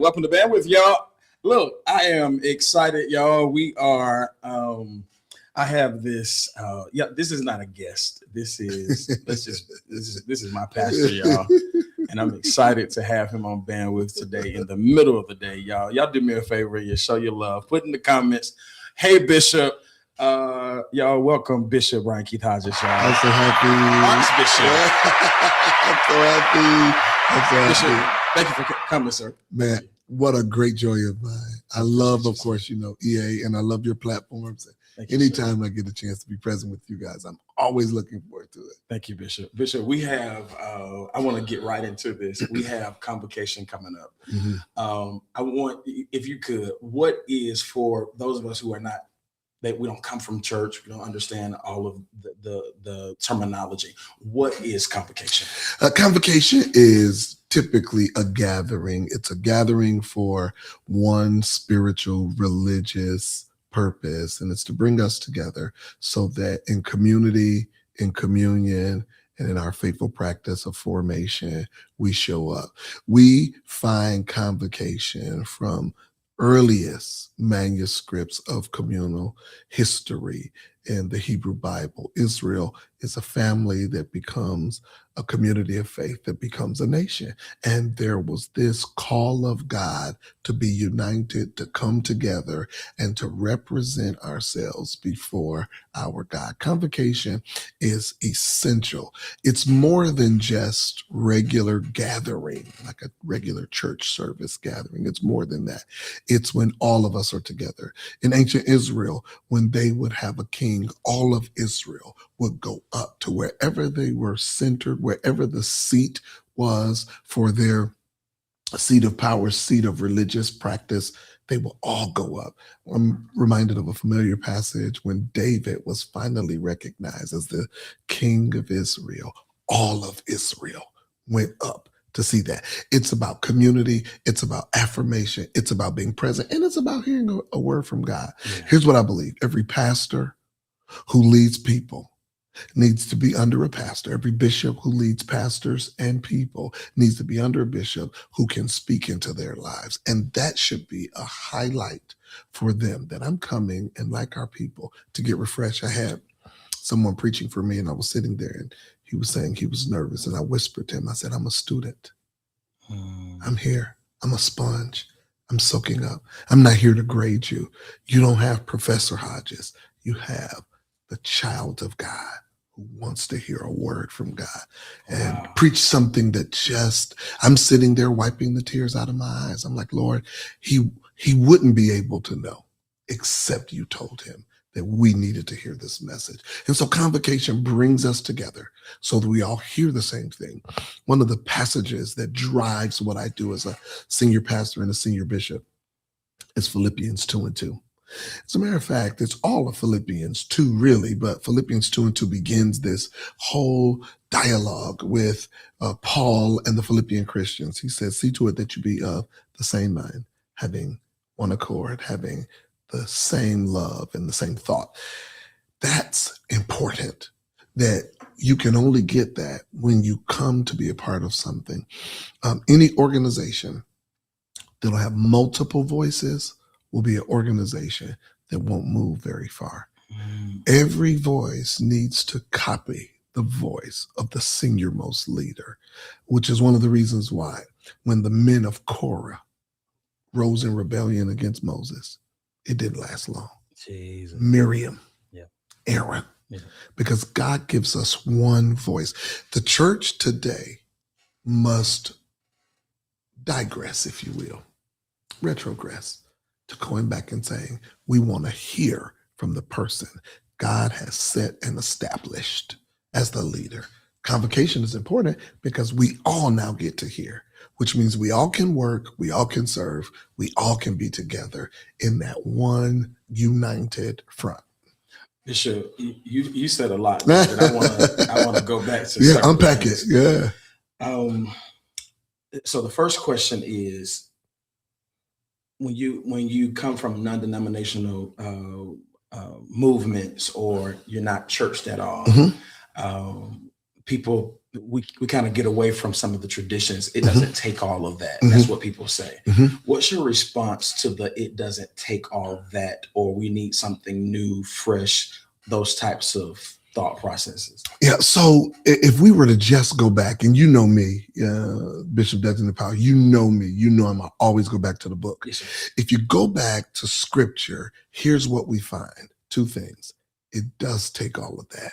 Welcome to Bandwidth, y'all. Look, I am excited, y'all. We are. I have this. This is not a guest. This is. This is my pastor, y'all. And I'm excited to have him on Bandwidth today in the middle of the day, y'all. Y'all do me a favor. You show your love. Put in the comments. Hey, Bishop. Y'all welcome Bishop Brian Keith Hodges, y'all. I'm so happy. I'm so happy. Bishop, thank you for coming, sir. Man, what a great joy of mine. I love, of course, EA, and I love your platforms. Anytime I get a chance to be present with you guys, I'm always looking forward to it. Thank you, Bishop. Bishop, we have, I want to get right into this. We have Convocation coming up. Mm-hmm. I want, if you could, what is, for those of us who are not, that we don't come from church, we don't understand all of the terminology. What is Convocation? Convocation is typically a gathering. It's a gathering for one spiritual, religious purpose, and it's to bring us together so that in community, in communion, and in our faithful practice of formation, we show up. We find Convocation from earliest manuscripts of communal history in the Hebrew Bible. Israel is a family that becomes a community of faith, that becomes a nation. And there was this call of God to be united, to come together, and to represent ourselves before our God. Convocation is essential. It's more than just regular gathering, like a regular church service gathering. It's more than that. It's when all of us are together. In ancient Israel, when they would have a king, all of Israel would go up to wherever they were centered, wherever the seat was for their seat of power, seat of religious practice. They will all go up. I'm reminded of a familiar passage when David was finally recognized as the king of Israel. All of Israel went up to see that. It's about community. It's about affirmation. It's about being present. And it's about hearing a word from God. Yeah. Here's what I believe. Every pastor who leads people needs to be under a pastor. Every bishop who leads pastors and people needs to be under a bishop who can speak into their lives. And that should be a highlight for them, that I'm coming, and like our people, to get refreshed. I had someone preaching for me, and I was sitting there, and he was saying he was nervous. And I whispered to him, I said, I'm a student. I'm here. I'm a sponge. I'm soaking up. I'm not here to grade you. You don't have Professor Hodges. You have the child of God who wants to hear a word from God and preach something that I'm sitting there wiping the tears out of my eyes. I'm like, Lord, he wouldn't be able to know except you told him that we needed to hear this message. And so Convocation brings us together so that we all hear the same thing. One of the passages that drives what I do as a senior pastor and a senior bishop is Philippians 2:2. As a matter of fact, it's all of Philippians 2, really, but Philippians 2:2 begins this whole dialogue with Paul and the Philippian Christians. He says, see to it that you be of the same mind, having one accord, having the same love and the same thought. That's important, that you can only get that when you come to be a part of something. Any organization that'll have multiple voices will be an organization that won't move very far. Every voice needs to copy the voice of the senior-most leader, which is one of the reasons why when the men of Korah rose in rebellion against Moses, it didn't last long. Jesus. Miriam, Aaron, because God gives us one voice. The church today must digress, if you will, retrogress, to going back and saying, we want to hear from the person God has set and established as the leader. Convocation is important because we all now get to hear, which means we all can work, we all can serve, we all can be together in that one united front. Bishop, you said a lot, but I want to go back to unpack it. Yeah. So the first question is, when you come from movements, or you're not churched at all, people, we kind of get away from some of the traditions. It doesn't take all of that. That's what people say. What's your response to the it doesn't take all of that, or we need something new, fresh, those types of thought processes? Yeah. So if we were to just go back, and you know me, Bishop Desmond Powell, you know me, you know I always go back to the book. Yes, sir. If you go back to scripture, here's what we find. Two things. It does take all of that.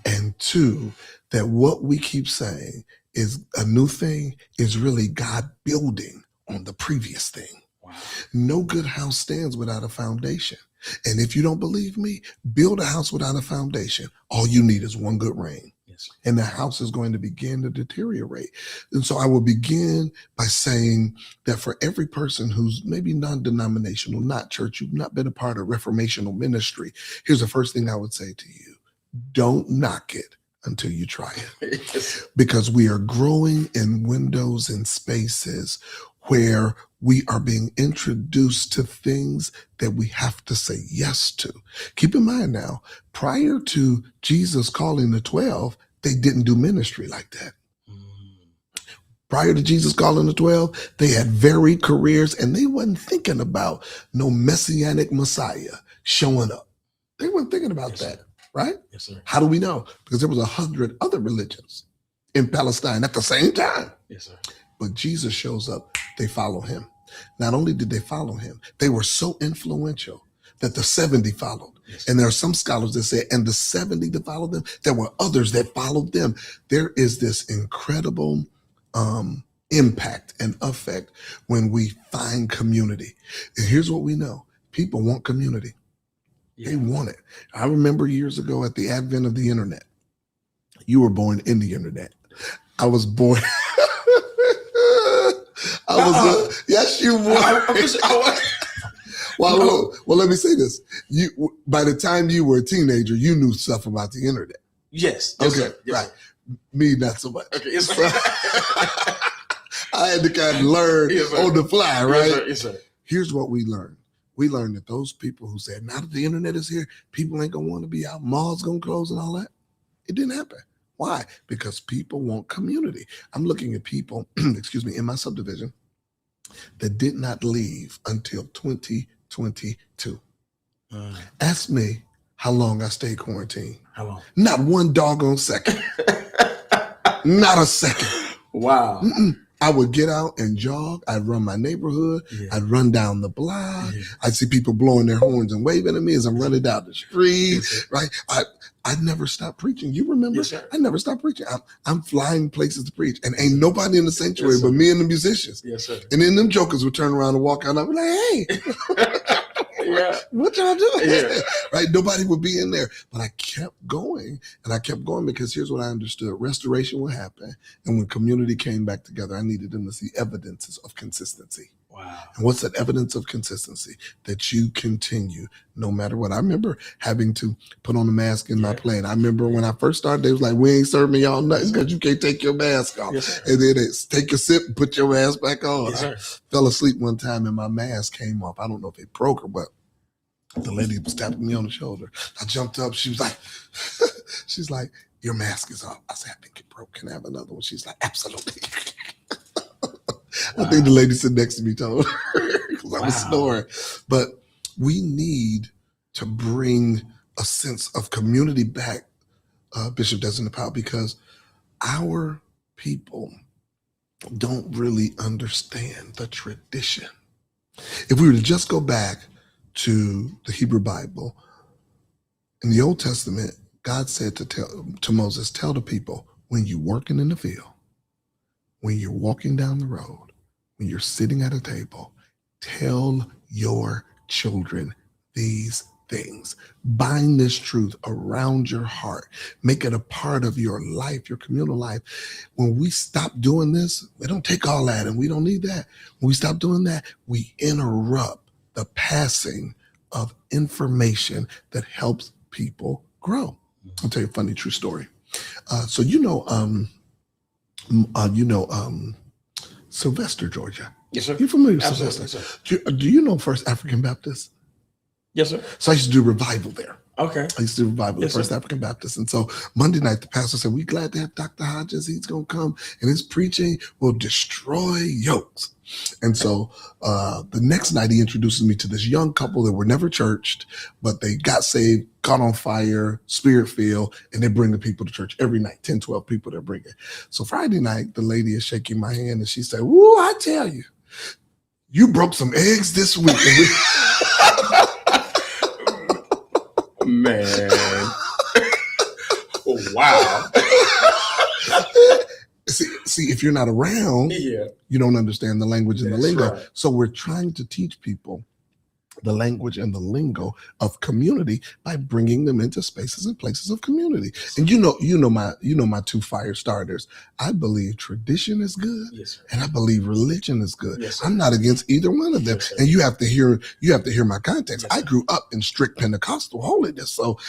And two, that what we keep saying is a new thing is really God building on the previous thing. Wow. No good house stands without a foundation. And if you don't believe me, build a house without a foundation. All you need is one good rain. Yes. And the house is going to begin to deteriorate. And so I will begin by saying that for every person who's maybe non-denominational, not church, you've not been a part of reformational ministry, here's the first thing I would say to you. Don't knock it until you try it. Yes. Because we are growing in windows and spaces where we are being introduced to things that we have to say yes to. Keep in mind now, prior to Jesus calling the 12, they didn't do ministry like that. Prior to Jesus calling the 12, they had varied careers and they wasn't thinking about no messianic Messiah showing up. They weren't thinking about that, right? Yes, sir. How do we know? Because there was 100 other religions in Palestine at the same time. Yes, sir. But Jesus shows up, they follow him. Not only did they follow him, they were so influential that the 70 followed. Yes. And there are some scholars that say, and the 70 that followed them, there were others that followed them. There is this incredible impact and effect when we find community. And here's what we know. People want community. Yeah. They want it. I remember years ago at the advent of the internet. You were born in the internet. I was born... yes, you were. Well, let me say this. By the time you were a teenager, you knew stuff about the internet. Yes. Okay, Sir. Yes, right. Sir. Me, not so much. Okay. Yes, So, I had to kind of learn on the fly, right? Yes, sir. Yes, sir. Here's what we learned. We learned that those people who said, now that the internet is here, people ain't going to want to be out, malls going to close and all that. It didn't happen. Why? Because people want community. I'm looking at people, excuse me, in my subdivision that did not leave until 2022. Ask me how long I stayed quarantined. How long? Not one doggone second. Not a second. Wow. I would get out and jog. I'd run my neighborhood. Yeah. I'd run down the block. Yeah. I'd see people blowing their horns and waving at me as I'm running down the street, right? I never stopped preaching. You remember? Yes, I never stopped preaching. I'm flying places to preach. And ain't nobody in the sanctuary but me and the musicians. Yes, sir. And then them jokers would turn around and walk out and I'd be like, hey. Yeah. What y'all doing? Yeah. Right? Nobody would be in there. But I kept going. And I kept going because here's what I understood. Restoration would happen. And when community came back together, I needed them to see evidences of consistency. Wow. And what's that evidence of consistency? That you continue no matter what. I remember having to put on a mask in my plane. I remember when I first started, they was like, we ain't serving y'all nothing because you can't take your mask off. Yes, and then they take a sip and put your mask back on. Yes, I fell asleep one time and my mask came off. I don't know if it broke or what. The lady was tapping me on the shoulder. I jumped up. She was like, she's like, your mask is off. I said, I think it broke. Can I have another one? She's like, absolutely. Wow. I think the lady sitting next to me told her because I was snoring. But we need to bring a sense of community back, Bishop Desmond Powell, because our people don't really understand the tradition. If we were to just go back to the Hebrew Bible, in the Old Testament, God said to Moses, tell the people, when you're working in the field, when you're walking down the road, when you're sitting at a table, tell your children these things. Bind this truth around your heart. Make it a part of your life, your communal life. When we stop doing this, we don't take all that and we don't need that. When we stop doing that, we interrupt the passing of information that helps people grow. I'll tell you a funny true story. So Sylvester, Georgia. Yes, sir. You're familiar with Absolutely, Sylvester? Do you know First African Baptist? Yes, sir. So I used to do revival there. Okay. I used to do revival at Yes, First sir. African Baptist. And so Monday night, the pastor said, "We glad to have Dr. Hodges. He's going to come and his preaching will destroy yokes." And so the next night, he introduces me to this young couple that were never churched, but they got saved, caught on fire, spirit filled, and they bring the people to church every night, 10, 12 people they're bringing. So Friday night, the lady is shaking my hand and she said, "Woo, I tell you, you broke some eggs this week." Man. Wow. See, if you're not around, you don't understand the language and the lingo. Right. So we're trying to teach people the language and the lingo of community by bringing them into spaces and places of community. And you know my two fire starters. I believe tradition is good, yes, and I believe religion is good. Yes, I'm not against either one of them. Yes, and you have to hear my context. Yes, I grew up in strict Pentecostal holiness, so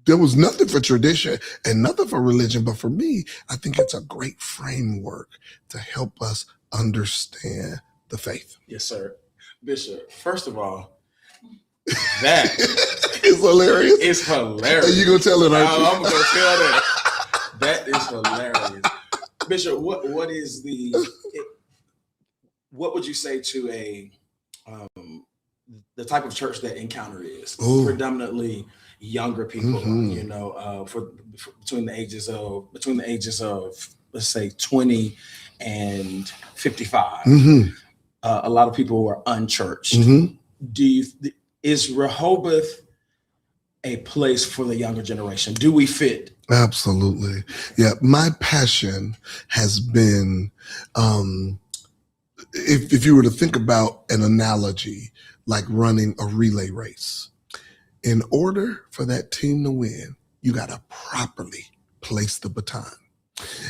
there was nothing for tradition and nothing for religion. But for me, I think it's a great framework to help us understand the faith. Yes, sir. Bishop, first of all, that is hilarious. It's hilarious. Are you going to tell it? I'm going to tell that. That is hilarious. Bishop, what would you say to the type of church that Encounter is? Ooh. Predominantly younger people, for between the ages of let's say 20 and 55. Mm-hmm. A lot of people who are unchurched. Mm-hmm. Is Rehoboth a place for the younger generation? Do we fit? Absolutely. Yeah. My passion has been, if you were to think about an analogy, like running a relay race, in order for that team to win, you got to properly place the baton.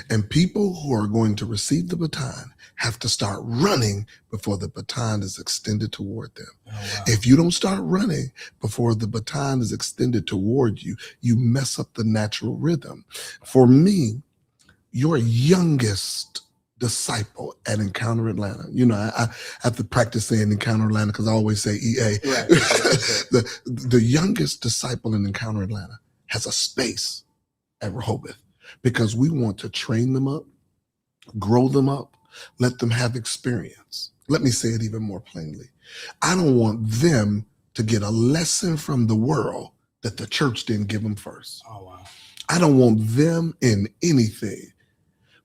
And people who are going to receive the baton have to start running before the baton is extended toward them. Oh, wow. If you don't start running before the baton is extended toward you, you mess up the natural rhythm. For me, your youngest disciple at Encounter Atlanta, I have to practice saying Encounter Atlanta because I always say EA. Right. The youngest disciple in Encounter Atlanta has a space at Rehoboth, because we want to train them up, grow them up, let them have experience. Let me say it even more plainly. I don't want them to get a lesson from the world that the church didn't give them first. Oh, wow. I don't want them in anything.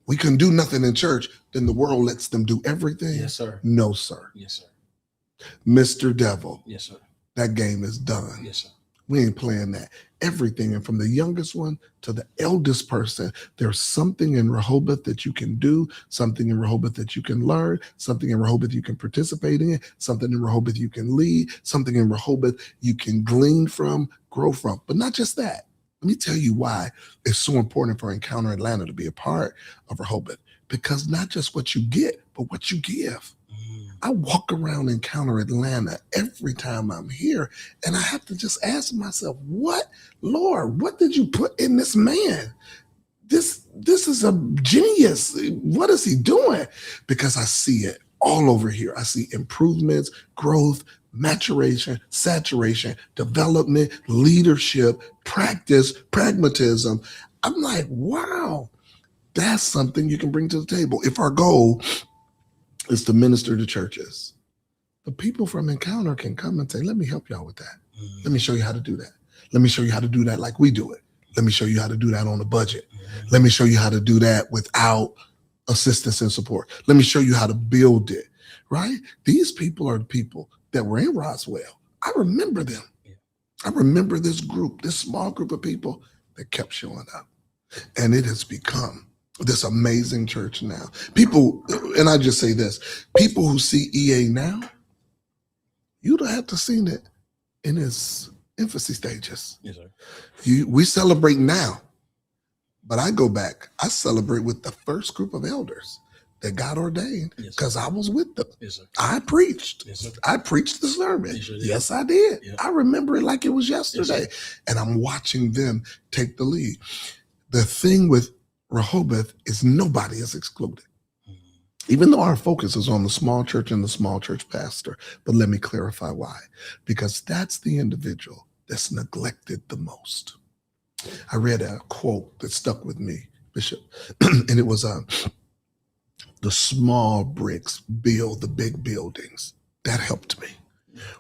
We can do nothing in church, then the world lets them do everything. Yes, sir. No, sir. Yes, sir. Mr. Devil. Yes, sir. That game is done. Yes, sir. We ain't playing that. Everything, and from the youngest one to the eldest person, there's something in Rehoboth that you can do, something in Rehoboth that you can learn, something in Rehoboth you can participate in, something in Rehoboth you can lead, something in Rehoboth you can glean from, grow from. But not just that. Let me tell you why it's so important for Encounter Atlanta to be a part of Rehoboth. Because not just what you get, but what you give. I walk around Encounter Atlanta every time I'm here, and I have to just ask myself, Lord, what did you put in this man? This is a genius. What is he doing? Because I see it all over here. I see improvements, growth, maturation, saturation, development, leadership, practice, pragmatism. I'm like, wow, that's something you can bring to the table. If our goal is to minister to churches, the people from Encounter can come and say, let me help y'all with that. Mm-hmm. Let me show you how to do that. Let me show you how to do that like we do it. Let me show you how to do that on a budget. Mm-hmm. Let me show you how to do that without assistance and support. Let me show you how to build it, right? These people are the people that were in Roswell. I remember them. Yeah. I remember this group, this small group of people that kept showing up. And it has become this amazing church now. People, and I just say this, people who see EA now, you'd have to seen it in its infancy stages. Yes, sir. We celebrate now, but I go back, I celebrate with the first group of elders that got ordained because I was with them. Yes, sir. I preached. Yes, sir. I preached the sermon. Yes, I did. Yeah. I remember it like it was yesterday. Yes, and I'm watching them take the lead. The thing with Rehoboth is nobody is excluded. Even though our focus is on the small church and the small church pastor. But let me clarify why. Because that's the individual that's neglected the most. I read a quote that stuck with me, Bishop, and it was the small bricks build the big buildings. That helped me.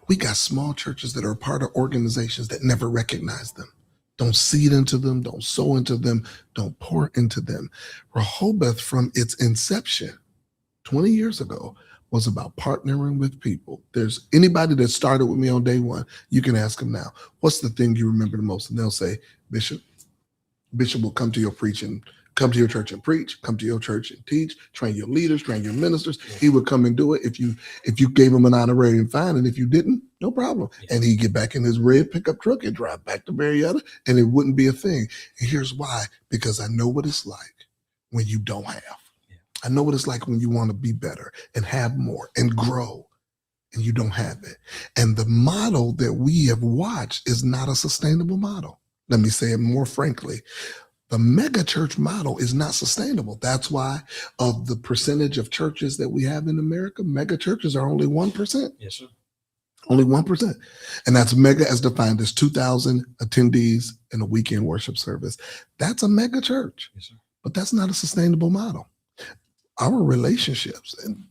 We got small churches that are a part of organizations that never recognize them. Don't seed into them, don't sow into them, don't pour into them. Rehoboth, from its inception 20 years ago, was about partnering with people. There's anybody that started with me on day one, you can ask them now, what's the thing you remember the most? And they'll say, Bishop will come to your preaching, come to your church and preach, come to your church and teach, train your leaders, train your ministers. He would come and do it if you gave him an honorarium, fine. And if you didn't, no problem. And he'd get back in his red pickup truck and drive back to Marietta, and it wouldn't be a thing. And here's why, because I know what it's like when you don't have. I know what it's like when you want to be better and have more and grow and you don't have it. And the model that we have watched is not a sustainable model. Let me say it more frankly. The mega church model is not sustainable. That's why of the percentage of churches that we have in America, mega churches are only 1%. Yes, sir. Only 1%. And that's mega as defined as 2,000 attendees in a weekend worship service. That's a mega church. Yes, sir. But that's not a sustainable model. Our relationships and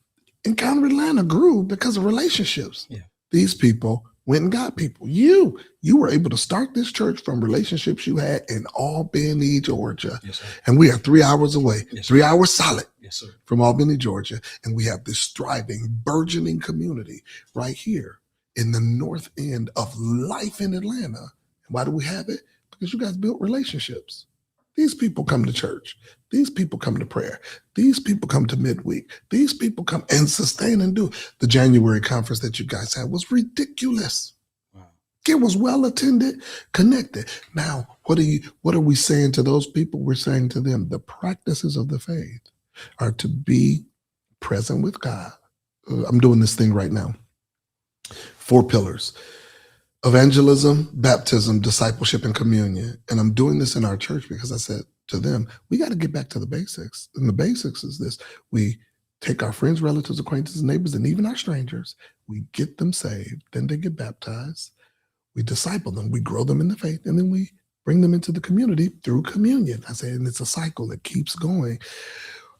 Encounter Atlanta grew because of relationships. Yeah. These people went and got people. You were able to start this church from relationships you had in Albany, Georgia. Yes, sir. And we are 3 hours away, yes, 3 hours solid. Yes, sir. From Albany, Georgia. And we have this thriving, burgeoning community right here in the north end of life in Atlanta. And why do we have it? Because you guys built relationships. These people come to church. These people come to prayer. These people come to midweek. These people come and sustain and do. The January conference that you guys had was ridiculous. Wow. It was well attended, connected. Now, what are we saying to those people? We're saying to them, the practices of the faith are to be present with God. I'm doing this thing right now. 4 pillars. Evangelism, baptism, discipleship, and communion. And I'm doing this in our church because I said to them, we got to get back to the basics. And the basics is this. We take our friends, relatives, acquaintances, neighbors, and even our strangers. We get them saved. Then they get baptized. We disciple them. We grow them in the faith. And then we bring them into the community through communion. I say, and it's a cycle that keeps going.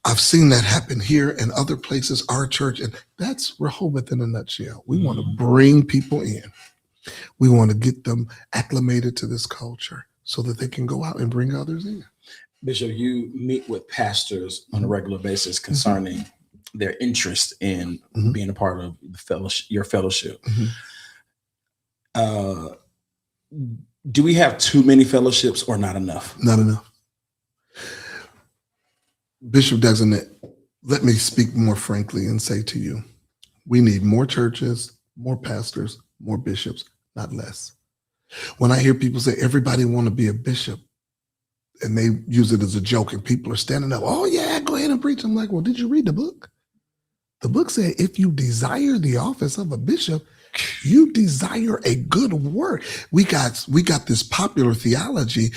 I've seen that happen here and other places, our church. And that's Rehoboth in a nutshell. We want to bring people in. We want to get them acclimated to this culture so that they can go out and bring others in. Bishop, you meet with pastors on a regular basis concerning their interest in being a part of the fellowship, your fellowship. Do we have too many fellowships or not enough? Not enough. Bishop Designate, let me speak more frankly and say to you, we need more churches, more pastors, more bishops, not less. When I hear people say everybody want to be a bishop and they use it as a joke and people are standing up, oh yeah, go ahead and preach. I'm like, well, did you read the book? The book said, if you desire the office of a bishop, you desire a good work. We got this popular theology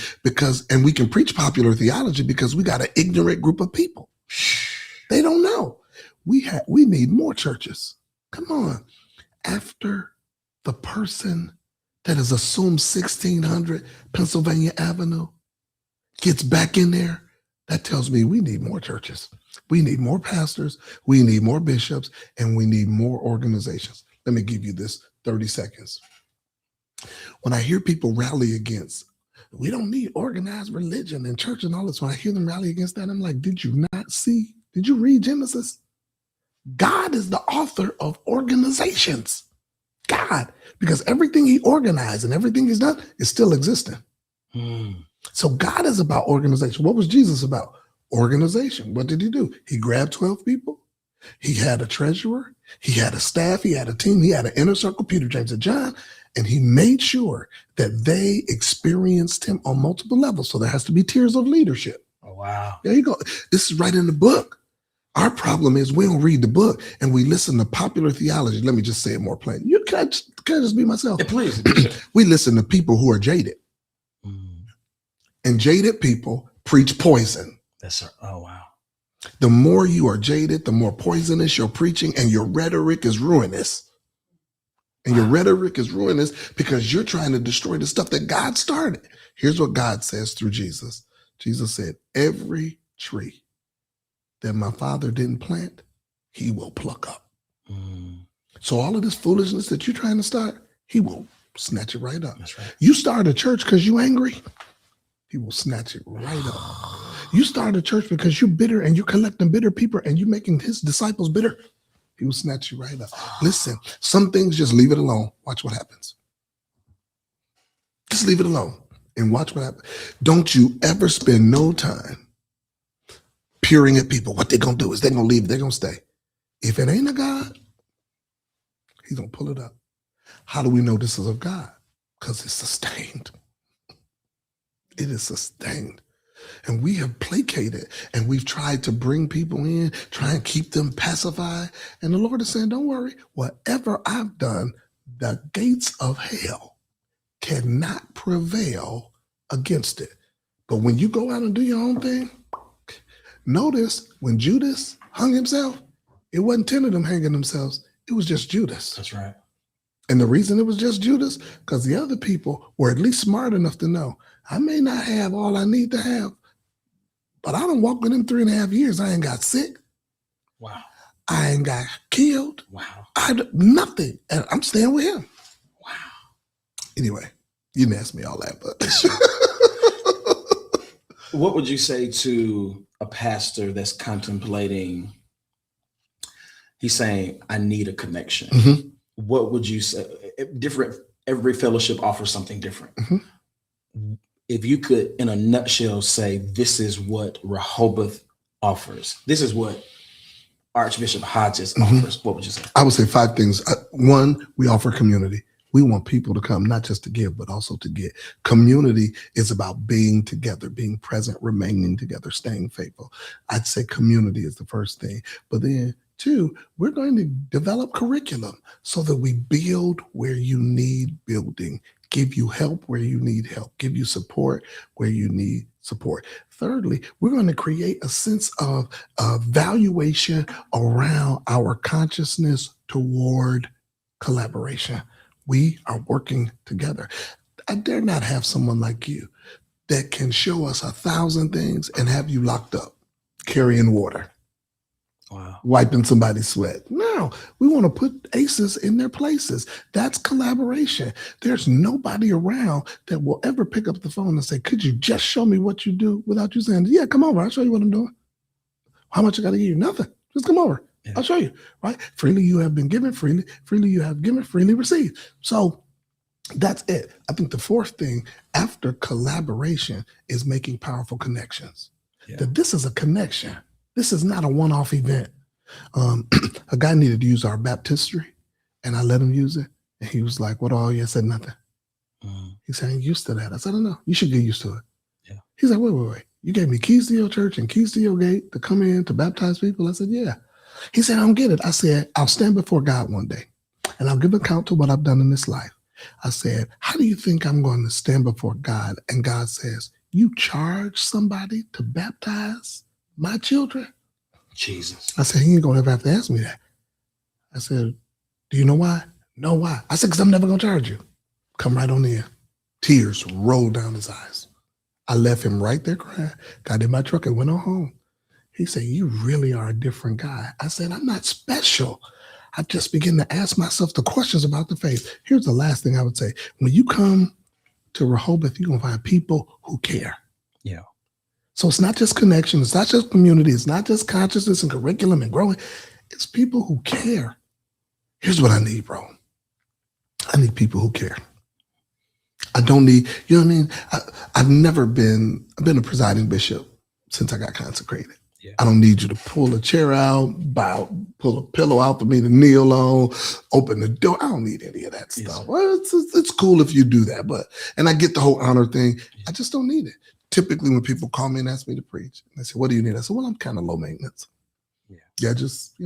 and we can preach popular theology because we got an ignorant group of people. They don't know. We need more churches. Come on. After the person that has assumed 1600 Pennsylvania Avenue gets back in there, that tells me we need more churches. We need more pastors. We need more bishops, and we need more organizations. Let me give you this 30 seconds. When I hear people rally against, we don't need organized religion and church and all this, when I hear them rally against that, I'm like, did you read Genesis? God is the author of organizations. God, because everything he organized and everything he's done is still existing. So God is about organization. What was Jesus about? Organization. What did he do? He grabbed 12 people. He had a treasurer. He had a staff. He had a team. He had an inner circle, Peter, James, and John. And he made sure that they experienced him on multiple levels. So there has to be tiers of leadership. Oh, wow. There you go. This is right in the book. Our problem is we don't read the book and we listen to popular theology. Let me just say it more plain. You can't just be myself. Yeah, please. We listen to people who are jaded. And jaded people preach poison. That's right. Oh, wow. The more you are jaded, the more poisonous your preaching and your rhetoric is ruinous. And your rhetoric is ruinous because you're trying to destroy the stuff that God started. Here's what God says through Jesus. Jesus said, every tree that my Father didn't plant, he will pluck up. So all of this foolishness that you're trying to start, he will snatch it right up. That's right. You start a church because you're angry, he will snatch it right up. You start a church because you're bitter and you're collecting bitter people and you're making his disciples bitter, he will snatch you right up. Listen, some things just leave it alone. Watch what happens. Just leave it alone and watch what happens. Don't you ever spend no time peering at people. What they're going to do is they're going to leave, they're going to stay. If it ain't a God, he's going to pull it up. How do we know this is of God? Because it's sustained. It is sustained. And we have placated and we've tried to bring people in, try and keep them pacified. And the Lord is saying, don't worry, whatever I've done, the gates of hell cannot prevail against it. But when you go out and do your own thing, notice when Judas hung himself, it wasn't 10 of them hanging themselves. It was just Judas. That's right. And the reason it was just Judas, because the other people were at least smart enough to know, I may not have all I need to have, but I done walked with him 3.5 years. I ain't got sick. Wow. I ain't got killed. Wow. Nothing. And I'm staying with him. Wow. Anyway, you didn't ask me all that, but. What would you say to a pastor that's contemplating, he's saying, I need a connection. Mm-hmm. What would you say? Every fellowship offers something different. Mm-hmm. If you could, in a nutshell, say, this is what Rehoboth offers. This is what Archbishop Hodges offers. What would you say? I would say 5 things. 1, we offer community. We want people to come, not just to give, but also to get. Community is about being together, being present, remaining together, staying faithful. I'd say community is the first thing. But then 2, we're going to develop curriculum so that we build where you need building, give you help where you need help, give you support where you need support. Thirdly, we're going to create a sense of valuation around our consciousness toward collaboration. We are working together. I dare not have someone like you that can show us 1,000 things and have you locked up, carrying water. Wow. Wiping somebody's sweat. No, we want to put aces in their places. That's collaboration. There's nobody around that will ever pick up the phone and say, could you just show me what you do without you saying, yeah, come over. I'll show you what I'm doing. How much I got to give you? Nothing. Just come over. Yeah. I'll show you, right? Freely you have been given, freely you have given, freely received. So that's it. I think the 4th thing after collaboration is making powerful connections. Yeah. That this is a connection. This is not a one-off event. A guy needed to use our baptistry, and I let him use it. And he was like, what all? I said, nothing. He said, I ain't used to that. I said, I don't know. You should get used to it. Yeah. He's like, wait. You gave me keys to your church and keys to your gate to come in to baptize people? I said, yeah. He said, I don't get it. I said, I'll stand before God one day, and I'll give account to what I've done in this life. I said, how do you think I'm going to stand before God? And God says, you charge somebody to baptize my children? Jesus. I said, he ain't going to ever have to ask me that. I said, do you know why? No, why? I said, because I'm never going to charge you. Come right on in. Tears rolled down his eyes. I left him right there crying, got in my truck and went on home. He said, you really are a different guy. I said, I'm not special. I just began to ask myself the questions about the faith. Here's the last thing I would say. When you come to Rehoboth, you're going to find people who care. Yeah. So it's not just connection. It's not just community. It's not just consciousness and curriculum and growing. It's people who care. Here's what I need, bro. I need people who care. I don't need, you know what I mean? I've been a presiding bishop since I got consecrated. Yeah. I don't need you to pull a chair out, pull a pillow out for me to kneel on, open the door. I don't need any of that stuff. Yes. Well, it's cool if you do that, and I get the whole honor thing. I just don't need it. Typically when people call me and ask me to preach, and they say, what do you need? I said, well, I'm kind of low maintenance. Yeah, just,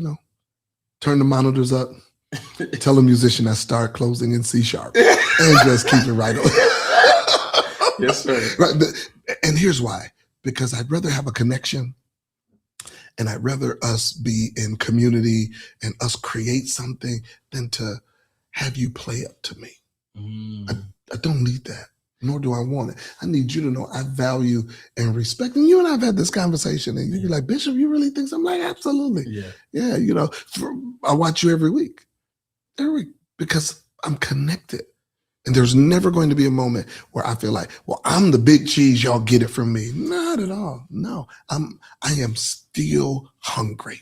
turn the monitors up, tell a musician I start closing in C sharp, and just keep it right on. Yes, sir. Right, and here's why. Because I'd rather have a connection, and I'd rather us be in community and us create something than to have you play up to me. Mm. I don't need that, nor do I want it. I need you to know I value and respect. And you and I have had this conversation, and you'd be like, Bishop, you really think so? I'm like, absolutely. Yeah, I watch you every week, because I'm connected. And there's never going to be a moment where I feel like, well, I'm the big cheese, y'all get it from me. Not at all. No, I am still hungry.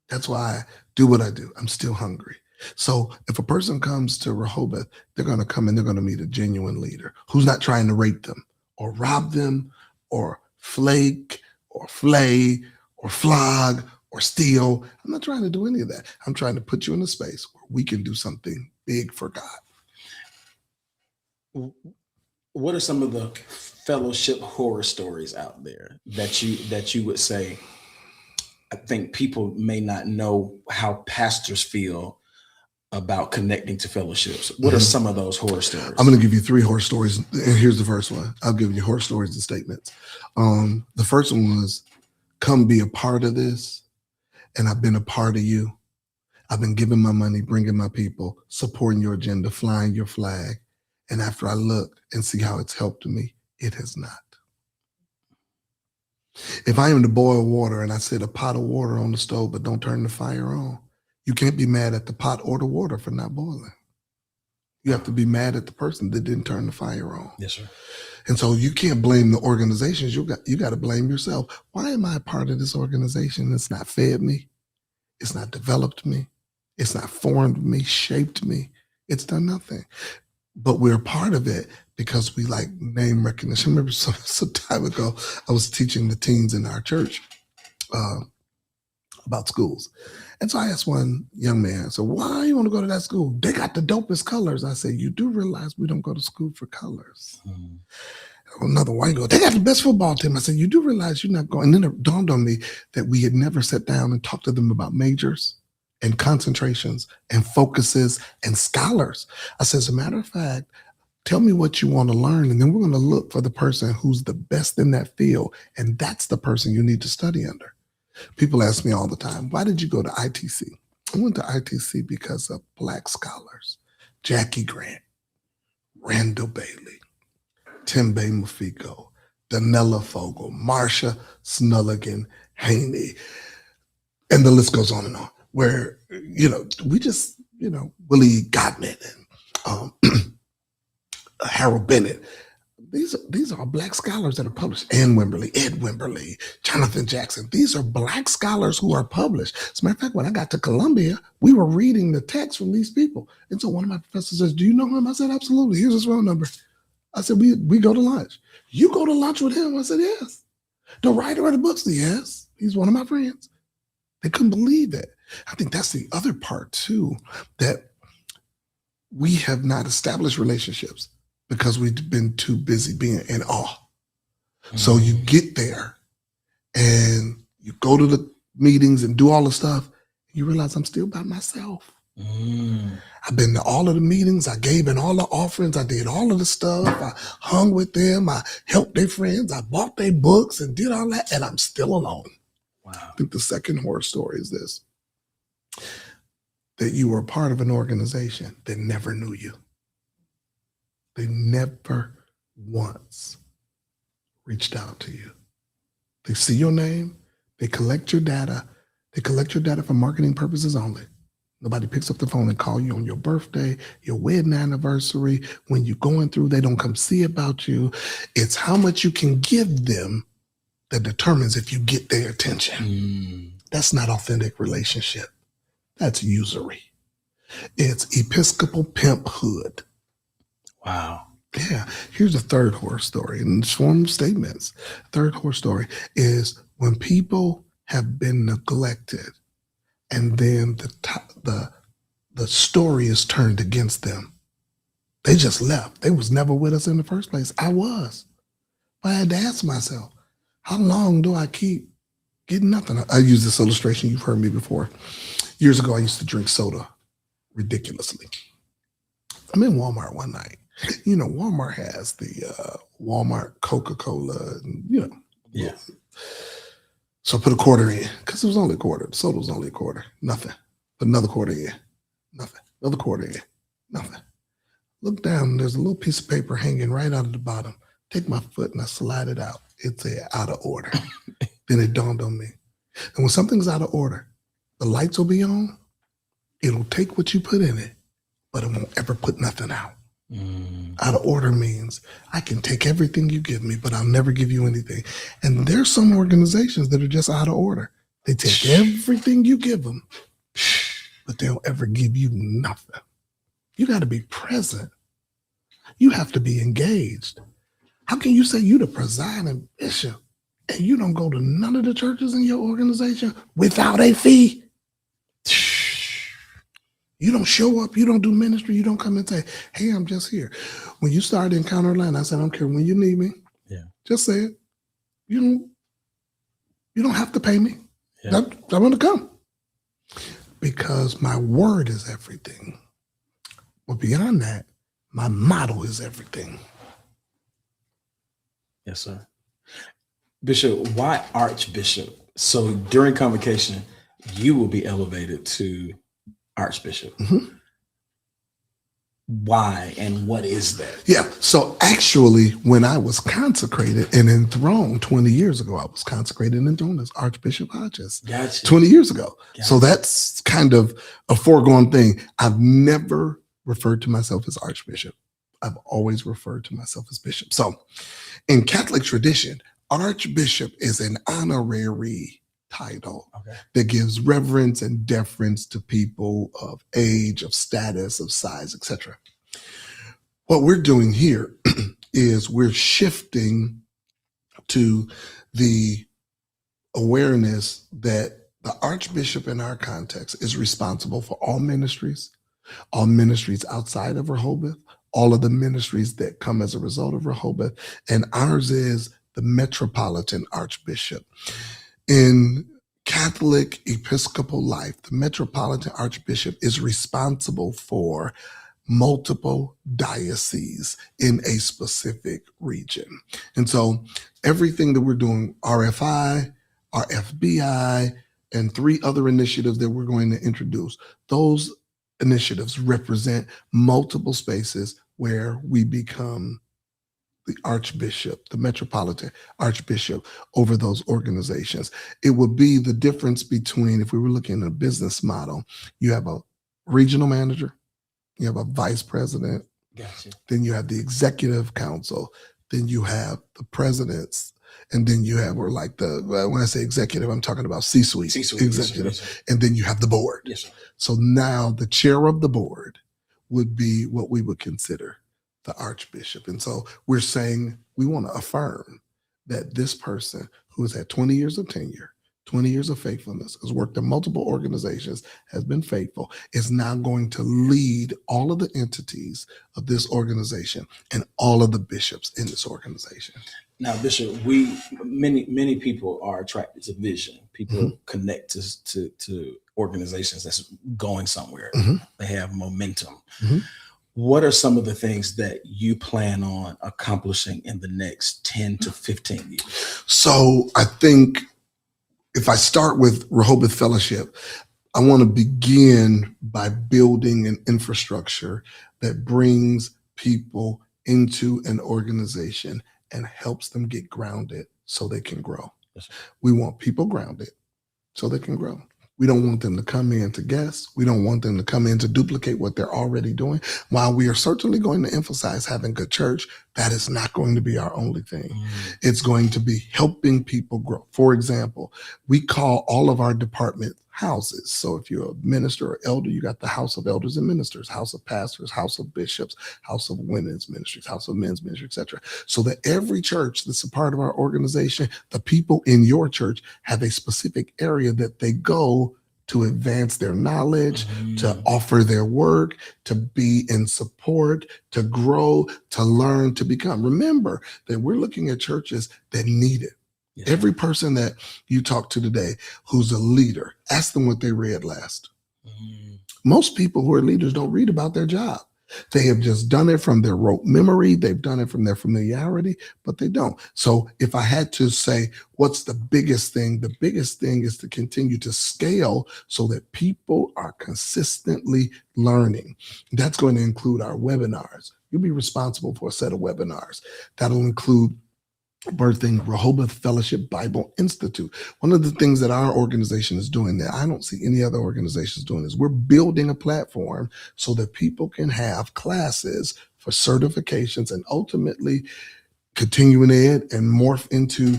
That's why I do what I do. I'm still hungry. So if a person comes to Rehoboth, they're going to come and they're going to meet a genuine leader who's not trying to rape them or rob them or flake or flay or flog or steal. I'm not trying to do any of that. I'm trying to put you in a space where we can do something big for God. What are some of the fellowship horror stories out there that you would say, I think people may not know how pastors feel about connecting to fellowships? What are some of those horror stories? I'm going to give you 3 horror stories. And here's the first one. I'll give you horror stories and statements. The first one was, come be a part of this. And I've been a part of you. I've been giving my money, bringing my people, supporting your agenda, flying your flag. And after I look and see how it's helped me, it has not. If I am to boil water and I set a pot of water on the stove but don't turn the fire on, you can't be mad at the pot or the water for not boiling. You have to be mad at the person that didn't turn the fire on. Yes, sir. And so you can't blame the organizations. You got to blame yourself. Why am I a part of this organization? It's not fed me. It's not developed me. It's not formed me, shaped me. It's done nothing. But we're part of it because we like name recognition. I remember some time ago, I was teaching the teens in our church about schools. And so I asked one young man, so why you want to go to that school? They got the dopest colors. I said, you do realize we don't go to school for colors. Another white girl, they got the best football team. I said, you do realize you're not going. And then it dawned on me that we had never sat down and talked to them about majors and concentrations and focuses and scholars. I said, as a matter of fact, tell me what you want to learn, and then we're going to look for the person who's the best in that field, and that's the person you need to study under. People ask me all the time, why did you go to ITC? I went to ITC because of Black scholars, Jackie Grant, Randall Bailey, Timbe Mufiko, Danella Fogel, Marsha Snulligan, Haney, and the list goes on and on, where, we just, Willie Gottman and Harold Bennett. These are Black scholars that are published. Ann Wimberly, Ed Wimberly, Jonathan Jackson. These are Black scholars who are published. As a matter of fact, when I got to Columbia, we were reading the text from these people. And so one of my professors says, do you know him? I said, absolutely. Here's his phone number. I said, we go to lunch. You go to lunch with him? I said, yes. The writer of the books? Yes. He's one of my friends. They couldn't believe it. I think that's the other part too, that we have not established relationships because we've been too busy being in awe. So you get there and you go to the meetings and do all the stuff. You realize I'm still by myself. I've been to all of the meetings. I gave in all the offerings. I did all of the stuff. I hung with them. I helped their friends. I bought their books and did all that. And I'm still alone. Wow. I think the second horror story is this, that you were a part of an organization that never knew you. They never once reached out to you. They see your name. They collect your data. They collect your data for marketing purposes only. Nobody picks up the phone and call you on your birthday, your wedding anniversary. When you're going through, they don't come see about you. It's how much you can give them that determines if you get their attention. That's not authentic relationship. That's usury. It's Episcopal pimphood. Wow. Yeah. Here's a third horror story in the form of statements. Third horror story is when people have been neglected and then the story is turned against them. They just left. They was never with us in the first place. I was. But I had to ask myself, how long do I keep getting nothing? I use this illustration. You've heard me before. Years ago, I used to drink soda ridiculously. I'm in Walmart one night. Walmart has the Walmart Coca-Cola, Yeah. So I put a quarter in because it was only a quarter. The soda was only a quarter. Nothing. Put another quarter in. Nothing. Another quarter in. Nothing. Look down, there's a little piece of paper hanging right out of the bottom. Take my foot and I slide it out. It's out of order. Then it dawned on me. And when something's out of order, the lights will be on. It'll take what you put in it, but it won't ever put nothing out. Out of order means I can take everything you give me, but I'll never give you anything. And there's some organizations that are just out of order. They take everything you give them, but they don't ever give you nothing. You got to be present. You have to be engaged. How can you say you the presiding bishop and you don't go to none of the churches in your organization without a fee? You don't show up, you don't do ministry, you don't come and say, hey, I'm just here. When you started Encounter Line, I said, I don't care when you need me. Yeah. Just say it. You don't have to pay me. Yeah. I want to come. Because my word is everything. But beyond that, my model is everything. Yes, sir. Bishop, why Archbishop? So during convocation, you will be elevated to Archbishop. Mm-hmm. Why and what is that? Yeah. So actually, when I was consecrated and enthroned 20 years ago, I was consecrated and enthroned as Archbishop Hodges. Gotcha. 20 years ago. Gotcha. So that's kind of a foregone thing. I've never referred to myself as Archbishop. I've always referred to myself as Bishop. So in Catholic tradition, Archbishop is an honorary title that gives reverence and deference to people of age, of status, of size, etc. What we're doing here is we're shifting to the awareness that the Archbishop in our context is responsible for all ministries outside of Rehoboth, all of the ministries that come as a result of Rehoboth, and ours is the Metropolitan Archbishop. In Catholic Episcopal life, the Metropolitan Archbishop is responsible for multiple dioceses in a specific region. And so everything that we're doing, RFI, RFBI, and 3 other initiatives that we're going to introduce, those initiatives represent multiple spaces where we become the Archbishop, the Metropolitan Archbishop over those organizations. It would be the difference between, if we were looking at a business model, you have a regional manager, you have a vice president, Gotcha. Then you have the executive council, then you have the presidents, and then you have, when I say executive, I'm talking about C-suite executive, yes, and then you have the board. Yes, sir. So now the chair of the board would be what we would consider the Archbishop. And so we're saying we want to affirm that this person who has had 20 years of tenure, 20 years of faithfulness, has worked in multiple organizations, has been faithful, is now going to lead all of the entities of this organization and all of the bishops in this organization. Now, Bishop, many people are attracted to vision. People connect to organizations that's going somewhere. They have momentum. What are some of the things that you plan on accomplishing in the next 10 to 15 years? So I think if I start with Rehoboth Fellowship, I want to begin by building an infrastructure that brings people into an organization and helps them get grounded so they can grow. Yes, sir. We want people grounded so they can grow. We don't want them to come in to guess. We don't want them to come in to duplicate what they're already doing. While we are certainly going to emphasize having good church, that is not going to be our only thing. It's going to be helping people grow. For example, we call all of our department houses. So if you're a minister or elder, you got the House of Elders and Ministers, House of Pastors, House of Bishops, House of Women's Ministries, House of Men's Ministry, etc. So that every church that's a part of our organization, the people in your church have a specific area that they go to advance their knowledge, to offer their work, to be in support, to grow, to learn, to become. Remember that we're looking at churches that need it. Yes. Every person that you talk to today who's a leader, ask them what they read last. Most people who are leaders don't read about their job. They have just done it from their rote memory. They've done it from their familiarity, but they don't. So if I had to say, what's the biggest thing? The biggest thing is to continue to scale so that people are consistently learning. That's going to include our webinars. You'll be responsible for a set of webinars. That'll include birthing Rehoboth Fellowship Bible Institute. One of the things that our organization is doing that I don't see any other organizations doing is we're building a platform so that people can have classes for certifications and ultimately continuing ed and morph into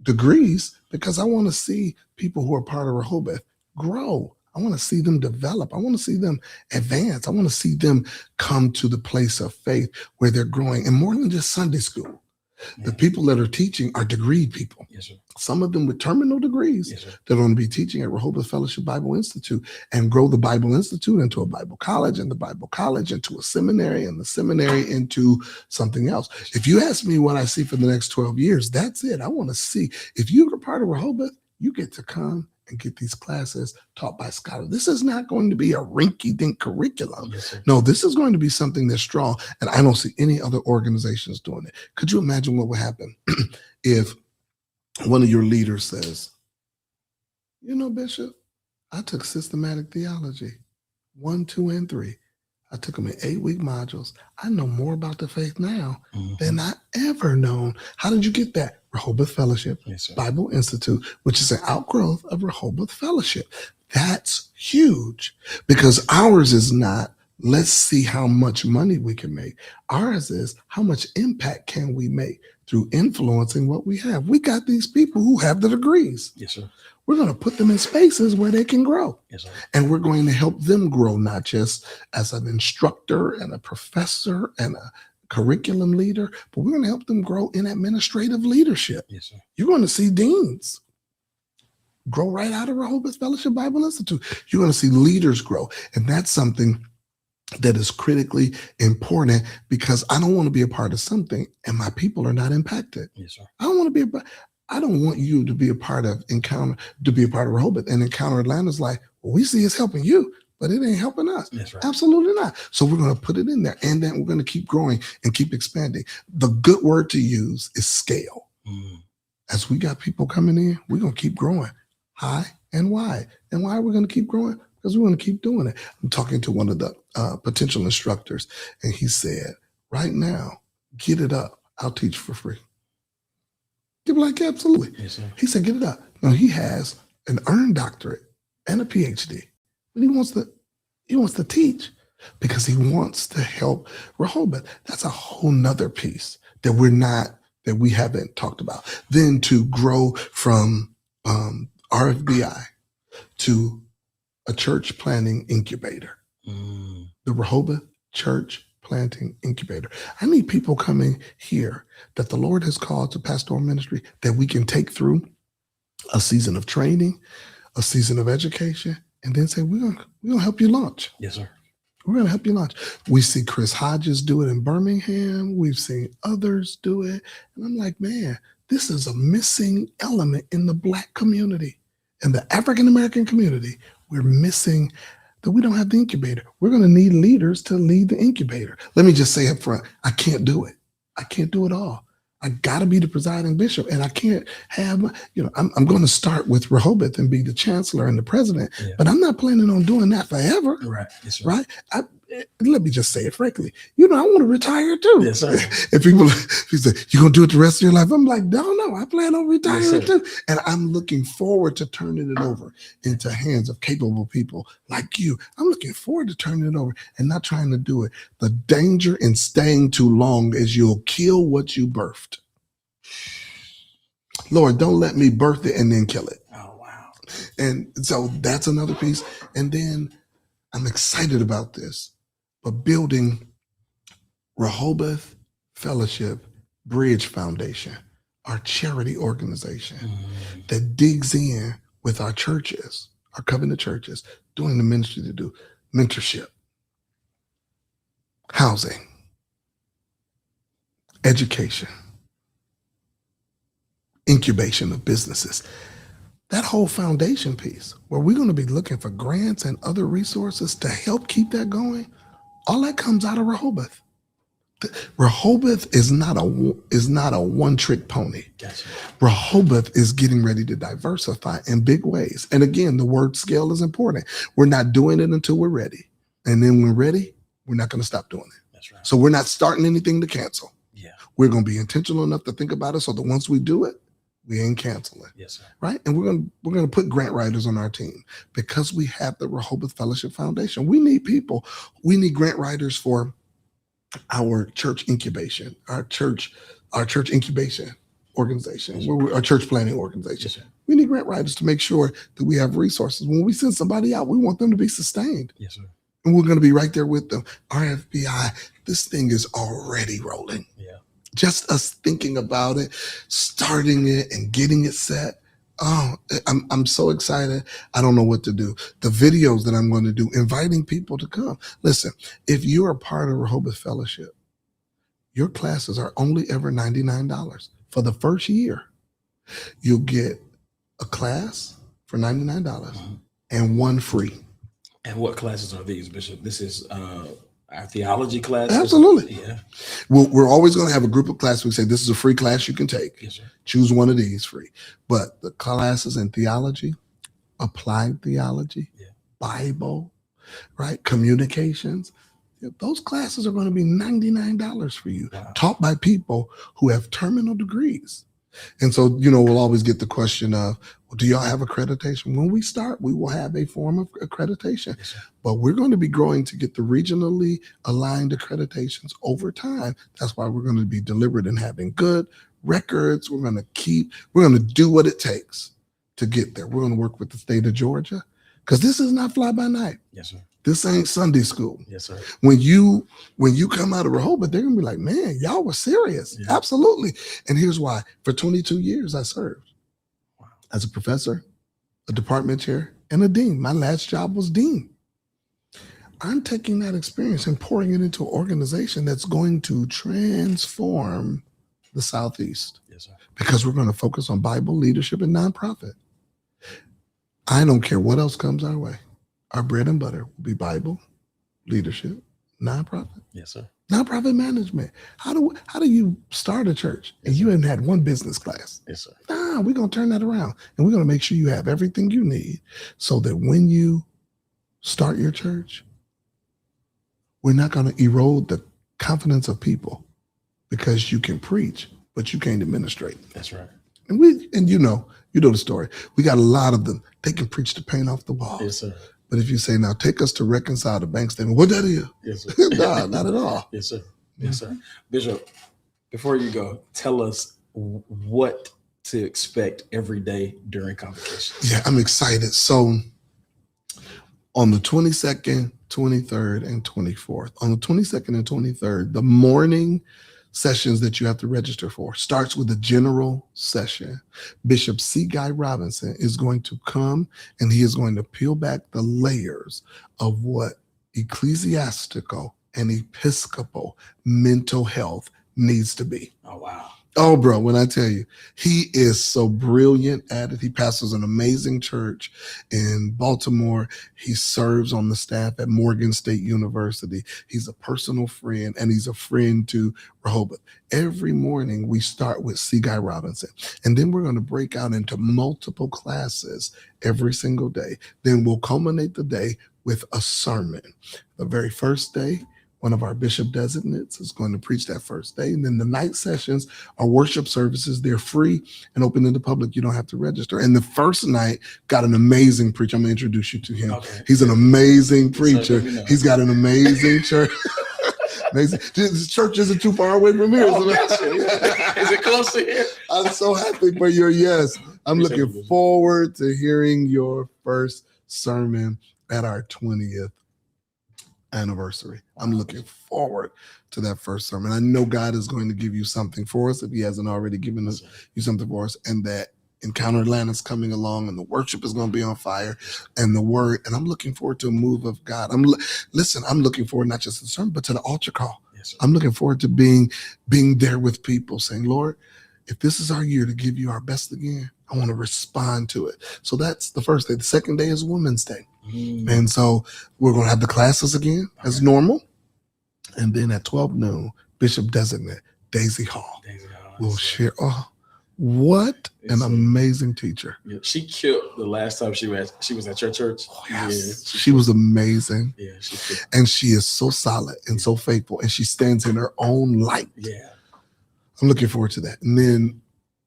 degrees, because I want to see people who are part of Rehoboth grow. I want to see them develop. I want to see them advance. I want to see them come to the place of faith where they're growing, and more than just Sunday school. The people that are teaching are degreed people. Yes, sir. Some of them with terminal degrees that are going to be teaching at Rehoboth Fellowship Bible Institute and grow the Bible Institute into a Bible college, and the Bible college into a seminary, and the seminary into something else. If you ask me what I see for the next 12 years, that's it. I want to see, if you're a part of Rehoboth, you get to come and get these classes taught by scholars. This is not going to be a rinky-dink curriculum. Yes, no, this is going to be something that's strong, and I don't see any other organizations doing it. Could you imagine what would happen if one of your leaders says, you know, Bishop, I took systematic theology 1, 2, and 3. I took them in 8-week modules. I know more about the faith now than I ever known. How did you get that? Rehoboth Fellowship Bible Institute, which is an outgrowth of Rehoboth Fellowship. That's huge, because ours is not, let's see how much money we can make. Ours is, how much impact can we make through influencing what we have? We got these people who have the degrees. Yes, sir. We're going to put them in spaces where they can grow. Yes, sir. And we're going to help them grow, not just as an instructor and a professor and a curriculum leader, but we're going to help them grow in administrative leadership. Yes, sir. You're going to see deans grow right out of Rehoboth Fellowship Bible Institute. You're going to see leaders grow. And that's something that is critically important, because I don't want to be a part of something and my people are not impacted. Yes, sir. I don't want you to be a part of Rehoboth, and Encounter Atlanta's like, well, we see it's helping you, but it ain't helping us. That's right. Absolutely not. So we're going to put it in there, and then we're going to keep growing and keep expanding. The good word to use is scale. As we got people coming in, we're going to keep growing high and wide. And why are we going to keep growing? Because we want to keep doing it. I'm talking to one of the potential instructors, and he said, right now, get it up. I'll teach for free. They were like, absolutely. Yes, sir. He said, get it up. Now, he has an earned doctorate and a PhD, but he wants to teach because he wants to help Rehoboth. That's a whole nother piece that we haven't talked about. Then to grow from RFBI to a church planting incubator, the Rehoboth Church Planting Incubator. I need people coming here that the Lord has called to pastoral ministry that we can take through a season of training, a season of education, and then say, we're gonna help you launch. Yes, sir. We're gonna help you launch. We see Chris Hodges do it in Birmingham. We've seen others do it. And I'm like, man, this is a missing element in the Black community, in the African-American community. We're missing that we don't have the incubator. We're going to need leaders to lead the incubator. Let me just say up front, I can't do it. I can't do it all. I got to be the presiding bishop, and I can't have, I'm going to start with Rehoboth and be the chancellor and the president, but I'm not planning on doing that forever. Right. Yes, sir. Right. Let me just say it frankly. I want to retire too. Yes, sir. If people say, you going to do it the rest of your life? I'm like, no, I plan on retiring too. And I'm looking forward to turning it over into hands of capable people like you. I'm looking forward to turning it over and not trying to do it. The danger in staying too long is you'll kill what you birthed. Lord, don't let me birth it and then kill it. Oh, wow. And so that's another piece. And then I'm excited about this. But building Rehoboth Fellowship Bridge Foundation, our charity organization that digs in with our churches, our covenant churches, doing the ministry to do mentorship, housing, education, incubation of businesses. That whole foundation piece where we're going to be looking for grants and other resources to help keep that going. All that comes out of Rehoboth. Rehoboth is not a one-trick pony. Gotcha. Rehoboth is getting ready to diversify in big ways. And again, the word scale is important. We're not doing it until we're ready. And then when we're ready, we're not going to stop doing it. That's right. So we're not starting anything to cancel. Yeah. We're going to be intentional enough to think about it so that once we do it, we ain't canceling. Yes, sir. Right? And we're going to put grant writers on our team because we have the Rehoboth Fellowship Foundation. We need people. We need grant writers for our church incubation, our church incubation organization, our church planning organization. Yes, we need grant writers to make sure that we have resources. When we send somebody out, we want them to be sustained. Yes, sir. And we're going to be right there with them. RFBI, this thing is already rolling. Yeah. Just us thinking about it, starting it and getting it set. Oh, I'm so excited. I don't know what to do. The videos that I'm going to do, inviting people to come. Listen, if you're a part of Rehoboth Fellowship, your classes are only ever $99. For the first year, you'll get a class for $99 and one free. And what classes are these, Bishop? This is our theology class. Absolutely. Yeah. We're always going to have a group of classes. We say, this is a free class you can take. Yes, sir. Choose one of these free. But the classes in theology, applied theology, Bible, right? Communications, those classes are going to be $99 for you, taught by people who have terminal degrees. And so, we'll always get the question of, well, do y'all have accreditation? When we start, we will have a form of accreditation, but we're going to be growing to get the regionally aligned accreditations over time. That's why we're going to be deliberate in having good records. We're going to do what it takes to get there. We're going to work with the state of Georgia because this is not fly by night. Yes, sir. This ain't Sunday school. Yes, sir. When you come out of Rehoboth, they're gonna be like, man, y'all were serious. Yeah. Absolutely. And here's why. For 22 years, I served as a professor, a department chair, and a dean. My last job was dean. I'm taking that experience and pouring it into an organization that's going to transform the Southeast. Yes, sir. Because we're going to focus on Bible leadership and nonprofit. I don't care what else comes our way. Our bread and butter will be Bible, leadership, nonprofit. Yes, sir. Nonprofit management. How do you start a church and you haven't had one business class? Yes, sir. Nah, we're going to turn that around and we're going to make sure you have everything you need so that when you start your church, we're not going to erode the confidence of people because you can preach, but you can't administrate. That's right. And you know the story. We got a lot of them. They can preach the paint off the walls. Yes, sir. But if you say, now take us to reconcile the bank statement, what that is? Yes, sir. Nah, not at all. Yes, sir. Yes, sir. Bishop, before you go, tell us what to expect every day during convocation. Yeah, I'm excited. So on the 22nd, 23rd, and 24th, on the 22nd and 23rd, the morning sessions that you have to register for starts with a general session. Bishop C. Guy Robinson is going to come and he is going to peel back the layers of what ecclesiastical and episcopal mental health needs to be. Oh, wow. Oh, bro, when I tell you, he is so brilliant at it. He pastors an amazing church in Baltimore. He serves on the staff at Morgan State University. He's a personal friend, and he's a friend to Rehoboth. Every morning, we start with C. Guy Robinson, and then we're going to break out into multiple classes every single day. Then we'll culminate the day with a sermon. The very first day, one of our bishop designates is going to preach that first day. And then the night sessions are worship services. They're free and open to the public. You don't have to register. And the first night got an amazing preacher. I'm going to introduce you to him. Okay. He's an amazing preacher. He's got an amazing church. Amazing. This church isn't too far away from here. Oh, is it close to here? I'm so happy for your yes. I'm looking forward to hearing your first sermon at our 20th anniversary. I'm looking forward to that first sermon. I know God is going to give you something for us if he hasn't already given us you something for us, and that Encounter Atlanta is coming along and the worship is going to be on fire and the word. And I'm looking forward to a move of God. I'm looking forward not just to the sermon, but to the altar call. Yes, I'm looking forward to being there with people saying, Lord, if this is our year to give you our best again, I want to respond to it. So that's the first day. The second day is Women's Day. And so we're going to have the classes again as normal. And then at 12 noon, Bishop Designate Daisy Hall will share. Oh, what an amazing teacher. Yeah, she killed the last time she was at your church. Oh, yes. She was amazing. Yeah, she killed. And she is so solid and so faithful, and she stands in her own light. Yeah. I'm looking forward to that. And then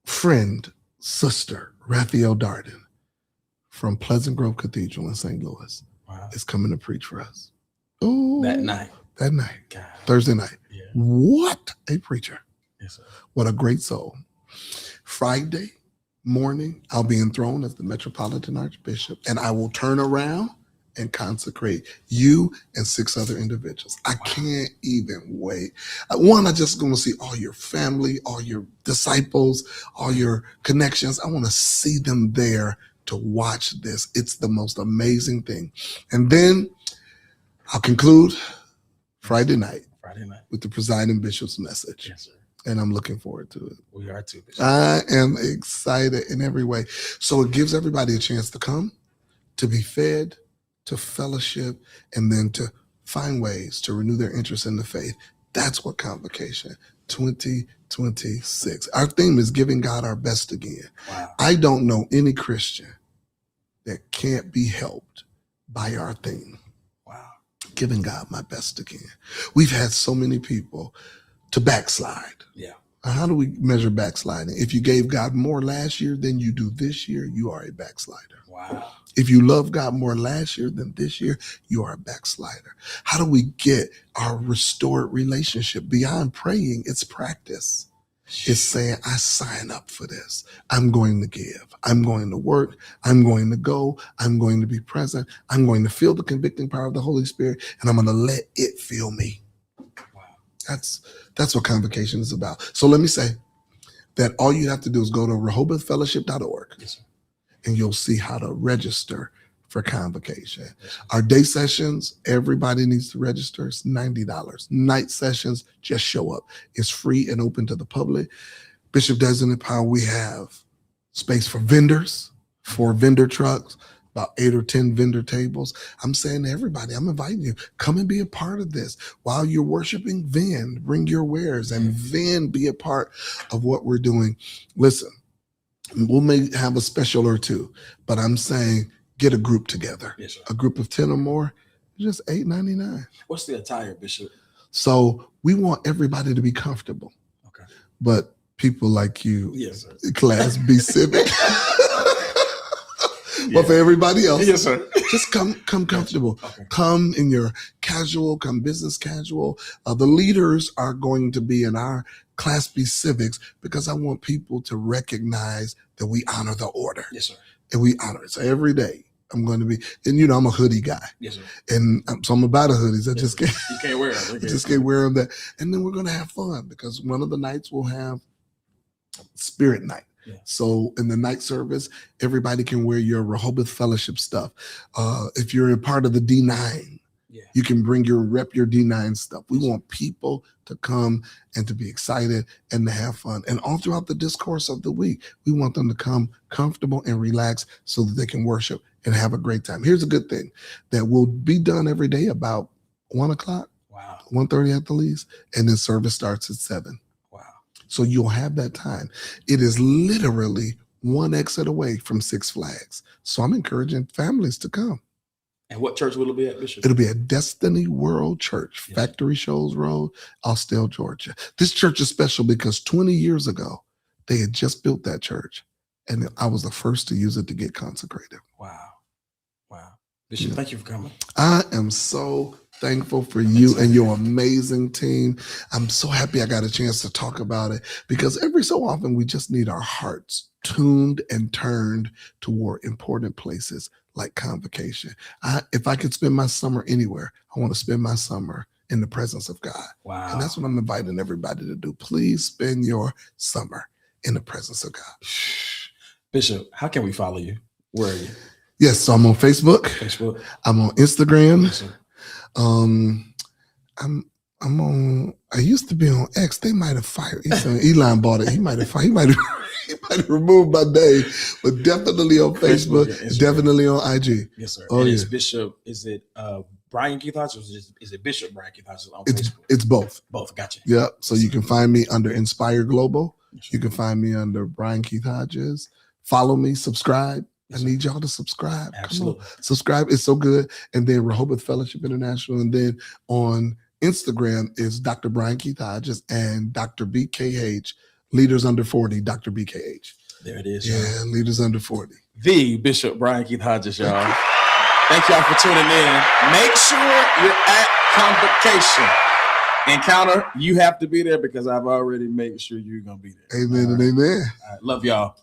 friend, sister, Raphael Darden from Pleasant Grove Cathedral in St. Louis is coming to preach for us. Oh, that night. God. Thursday night. Yeah. What a preacher. Yes, sir. What a great soul. Friday morning, I'll be enthroned as the Metropolitan Archbishop, and I will turn around and consecrate you and 6 other individuals. I can't even wait. One, I just going to see all your family, all your disciples, all your connections. I want to see them there to watch this. It's the most amazing thing. And then I'll conclude Friday night with the presiding bishop's message. Yes, sir. And I'm looking forward to it. We are too, Bishop. I am excited in every way. So it gives everybody a chance to come, to be fed, to fellowship, and then to find ways to renew their interest in the faith. That's what Convocation 2026. Our theme is giving God our best again. Wow. I don't know any Christian that can't be helped by our theme. Wow. Giving God my best again. We've had so many people to backslide. Yeah. How do we measure backsliding? If you gave God more last year than you do this year, you are a backslider. Wow. If you love God more last year than this year, you are a backslider. How do we get our restored relationship? Beyond praying, it's practice. It's saying, I sign up for this. I'm going to give. I'm going to work. I'm going to go. I'm going to be present. I'm going to feel the convicting power of the Holy Spirit, and I'm going to let it feel me. Wow. That's what Convocation is about. So let me say that all you have to do is go to rehobothfellowship.org. Yes, sir. And you'll see how to register for Convocation. Our day sessions, everybody needs to register. It's $90. Night sessions, just show up. It's free and open to the public. Bishop Designate Powell, we have space for vendors, 4 vendor trucks, about 8 or 10 vendor tables. I'm saying to everybody, I'm inviting you, come and be a part of this. While you're worshiping, vend, bring your wares, and vend, be a part of what we're doing. Listen, we may have a special or 2, but I'm saying get a group together. Yes, sir. A group of 10 or more, just $8.99. What's the attire, Bishop? So we want everybody to be comfortable. Okay. But people like you, yes, sir. Class B civic. But for everybody else, yes, sir. Just come comfortable. Okay. Come in your casual, come business casual. The leaders are going to be in our Class B civics because I want people to recognize that we honor the order. Yes, sir. And we honor it. So every day I'm going to be, and I'm a hoodie guy. Yes, sir. And so I'm about hoodies. I just can't. You can't wear them. I just can't wear them. That. And then we're going to have fun because one of the nights we'll have Spirit Night. Yeah. So in the night service, everybody can wear your Rehoboth Fellowship stuff. If you're a part of the D9, you can bring your D9 stuff. We want people to come and to be excited and to have fun. And all throughout the discourse of the week, we want them to come comfortable and relax so that they can worship and have a great time. Here's a good thing that will be done every day about 1 o'clock, 1:30 at the least, and then service starts at 7. So you'll have that time. It is literally 1 exit away from Six Flags. So I'm encouraging families to come. And what church will it be at, Bishop? It'll be at Destiny World Church, yes. Factory Shoals Road, Austell, Georgia. This church is special because 20 years ago, they had just built that church. And I was the first to use it to get consecrated. Wow. Bishop, thank you for coming. I am so thankful for you and your amazing team. I'm so happy I got a chance to talk about it because every so often we just need our hearts tuned and turned toward important places like Convocation. If I could spend my summer anywhere, I want to spend my summer in the presence of God. Wow. And that's what I'm inviting everybody to do. Please spend your summer in the presence of God. Bishop, how can we follow you? Where are you? Yes, so I'm on Facebook. I'm on Instagram. Yes, sir. I'm on. I used to be on X. They might have fired. Elon bought it. He might have fired. He might have removed my name. But definitely on Facebook. Definitely on IG. Yes, sir. Oh, and it's Bishop. Is it Brian Keith Hodges, is it Bishop Brian Keith Hodges on It's Facebook? it's both. Both, gotcha. Yeah. So you can find me under Inspire Global. Yes, You can find me under Brian Keith Hodges. Follow me, subscribe. Yes, I need y'all to subscribe. Absolutely. Come on. Subscribe. It's so good. And then Rehoboth Fellowship International. And then on Instagram is Dr. Brian Keith Hodges and Dr. BKH, Leaders Under 40, Dr. BKH. There it is. Yeah, Y'all. Leaders Under 40. The Bishop Brian Keith Hodges, y'all. Thank y'all for tuning in. Make sure you're at Convocation. Encounter, you have to be there because I've already made sure you're going to be there. Amen and amen. All right. Love y'all.